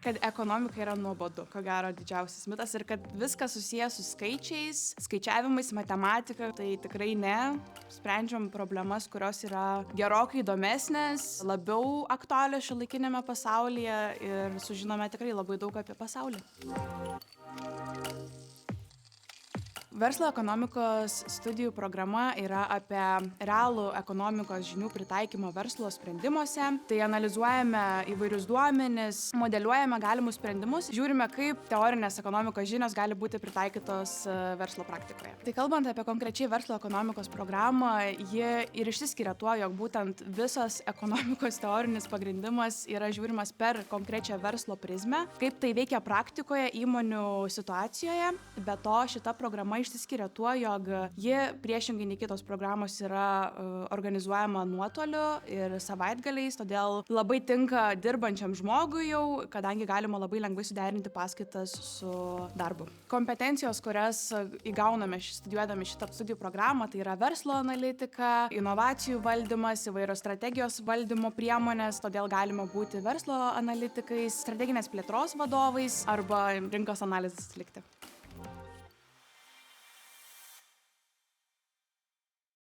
Kad ekonomika yra nuobodu, ko gero didžiausias mitas ir kad viskas susijęs su skaičiais, skaičiavimais, matematika, tai tikrai ne. Sprendžiam problemas, kurios yra gerokai įdomesnės, labiau aktualios šiuolaikinėme pasaulyje ir sužinome tikrai labai daug apie pasaulį. Verslo ekonomikos studijų programa yra apie realų ekonomikos žinių pritaikymą verslo sprendimuose. Tai analizuojame įvairius duomenis, modeliuojame galimus sprendimus, žiūrime, kaip teorinės ekonomikos žinios gali būti pritaikytos verslo praktikoje. Tai kalbant apie konkrečiai verslo ekonomikos programą, ji ir išsiskiria tuo, jog būtent visas ekonomikos teorinis pagrindimas yra žiūrimas per konkrečią verslo prizmę, kaip tai veikia praktikoje įmonių situacijoje. Be to, šita programa išsiskiria tuo, jog ji priešingai nei kitos programos yra organizuojama nuotoliu ir savaitgaliais, todėl labai tinka dirbančiam žmogui jau, kadangi galima labai lengvai suderinti paskaitas su darbu. Kompetencijos, kurias įgauname studijuodami šitą studijų programą, tai yra verslo analitika, inovacijų valdymas, įvairios strategijos valdymo priemonės, todėl galima būti verslo analitikais, strateginės plėtros vadovais arba rinkos analizės atlikti.